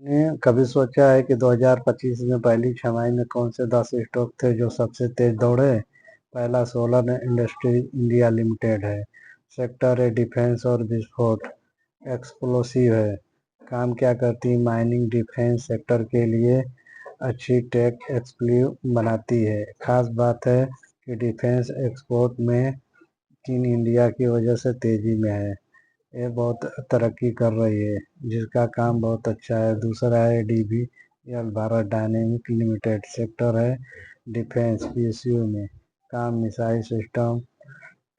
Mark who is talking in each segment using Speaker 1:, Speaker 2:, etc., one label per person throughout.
Speaker 1: ने कभी सोचा है कि 2025 में पहली छमाही में कौन से 10 स्टॉक थे जो सबसे तेज दौड़े? पहला सोलर इंडस्ट्री इंडिया लिमिटेड है। सेक्टर है डिफेंस और विस्फोट एक्सप्लोसिव है। काम क्या करती है? माइनिंग डिफेंस सेक्टर के लिए अच्छी टेक एक्सप्लोसिव बनाती है। खास बात है कि डिफेंस एक्सपोर्ट में चीन इंडिया की वजह से तेजी में है। ये बहुत तरक्की कर रही है, जिसका काम बहुत अच्छा है। दूसरा है DBL Bharat dynamic limited. Sector है डिफेंस पीएसयू में। काम मिसाइल सिस्टम,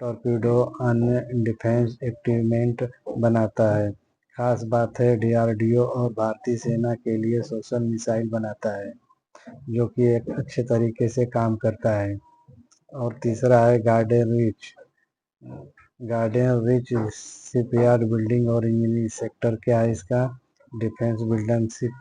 Speaker 1: टॉर्पीडो, अन्य डिफेंस इक्विपमेंट बनाता है। खास बात है डीआरडीओ और भारतीय सेना के लिए सोशल मिसाइल बनाता है, जो कि एक अच्छे तरीके से काम करता है। और तीसरा है गार्डन रिच शिपयार्ड बिल्डिंग और इंजीनियरिंग सेक्टर। क्या है इसका? डिफेंस बिल्डिंग शिप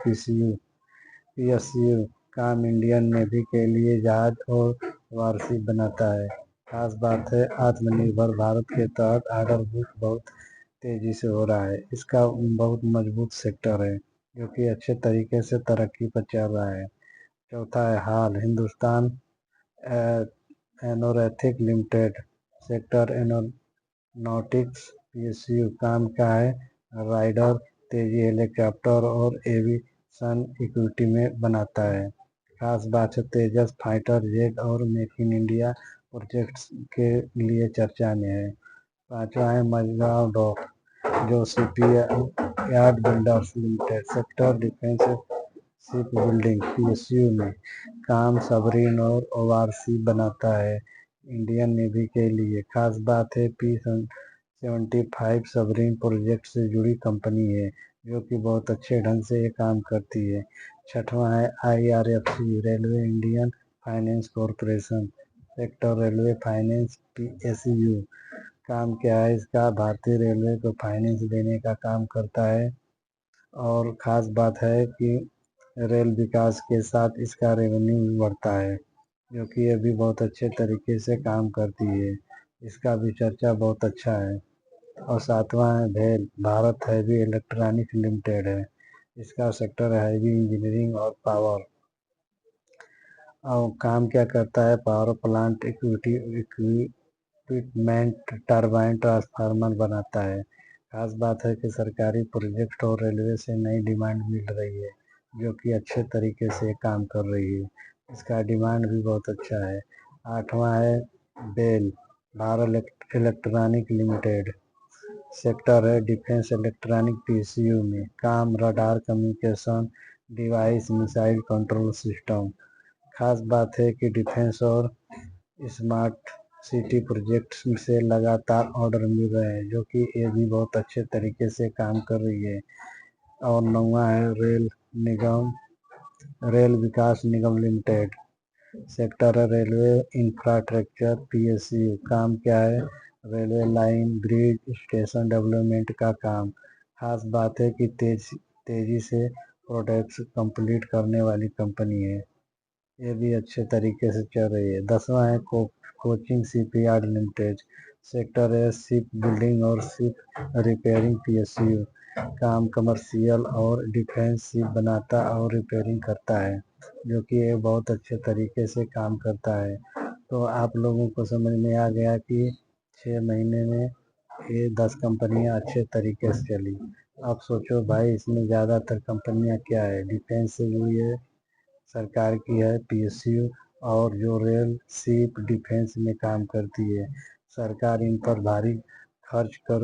Speaker 1: पीएसयू काम इंडियन नेवी के लिए जहाज और वारशिप बनाता है। खास बात है आत्मनिर्भर भारत के तहत ऑर्डर बुक बहुत तेजी से हो रहा है। इसका बहुत मजबूत सेक्टर है, जो कि अच्छे तरीके से तरक्की पर चल रहा है। चौथा है HAL Hindustan aeronautics limited. Sector aeronautics PSU काम का है राइडर, तेजी हेलीकॉप्टर और एविएशन इक्विटी में बनाता है। खास बात है तेजस फाइटर जेट और मेक इन इंडिया प्रोजेक्ट्स के लिए चर्चा में है। पांचवा है मझगांव डॉक, जो CP yard builders limited. Sector defence ship building PSU में काम सबरीन और ओवरसी बनाता है इंडियन नेवी के लिए। खास बात है P-75 सबरीन प्रोजेक्ट से जुड़ी कंपनी है, जो कि बहुत अच्छे ढंग से ये काम करती है। छठवां है IRFC railway Indian finance corporation. Sector railway finance PSU काम क्या है इसका? भारतीय रेलवे को फाइनेंस देने का काम करता है। और ख़ास बात है कि रेल विकास के साथ इसका रेवेन्यू भी बढ़ता है, जो कि ये भी बहुत अच्छे तरीके से काम करती है। इसका भी चर्चा बहुत अच्छा है। और सातवां है भेल भारत हैवी इलेक्ट्रॉनिक लिमिटेड है। इसका सेक्टर है हैवी इंजीनियरिंग और पावर। और काम क्या करता है? Power plant equipment, turbine, transformer बनाता है। खास बात है कि सरकारी प्रोजेक्ट और रेलवे से नई डिमांड मिल रही है, जो कि अच्छे तरीके से काम कर रही है। इसका डिमांड भी बहुत अच्छा है। आठवां है BEL Bharat electronic limited. Sector है डिफेंस इलेक्ट्रॉनिक पीएसयू में काम radar communication device, missile control system. खास बात है कि डिफेंस और स्मार्ट सिटी प्रोजेक्ट्स से लगातार ऑर्डर मिल रहे हैं, जो कि ये भी बहुत अच्छे तरीके से काम कर रही है। और नौवां है रेल विकास निगम लिमिटेड। सेक्टर है रेलवे इंफ्रास्ट्रक्चर पीएसयू काम क्या है? Railway line, bridge, station development का काम। खास बात है कि तेजी से प्रोजेक्ट्स कंप्लीट करने वाली कंपनी है। ये भी अच्छे तरीके से चल रही है। 10वां है कोचिंग शिपयार्ड लिमिटेड। सेक्टर है शिप बिल्डिंग और शिप रिपेयरिंग पीएसयू काम कमर्शियल और डिफेंस शिप बनाता और रिपेयरिंग करता है, जो कि ये बहुत अच्छे तरीके से काम करता है। तो आप लोगों को समझ में आ गया कि 6 महीने में ये 10 कंपनियां अच्छे तरीके से चली। अब सोचो भाई, इसमें ज़्यादातर कंपनियां क्या है? डिफेंस से जुड़ी है, सरकार की है पीएसयू, और जो रेल शिप डिफेंस में काम करती है। सरकार इन पर भारी खर्च कर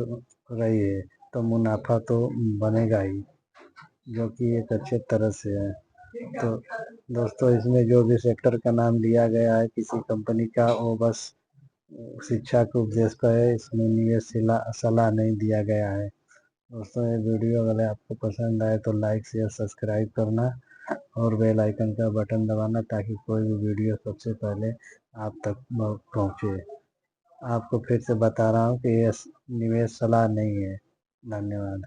Speaker 1: रही है, तो मुनाफा तो बनेगा ही, जो कि एक अच्छे तरह से है। तो दोस्तों, इसमें जो भी सेक्टर का नाम लिया गया है किसी कंपनी का, वो बस शिक्षा के उद्देश्य पर है। इसमें निवेश सलाह नहीं दिया गया है। दोस्तों, ये वीडियो अगर आपको पसंद आए तो लाइक शेयर सब्सक्राइब करना और बेल आइकन का बटन दबाना, ताकि कोई भी वीडियो सबसे पहले आप तक पहुंचे। आपको फिर से बता रहा हूँ कि ये निवेश सलाह नहीं है। धन्यवाद।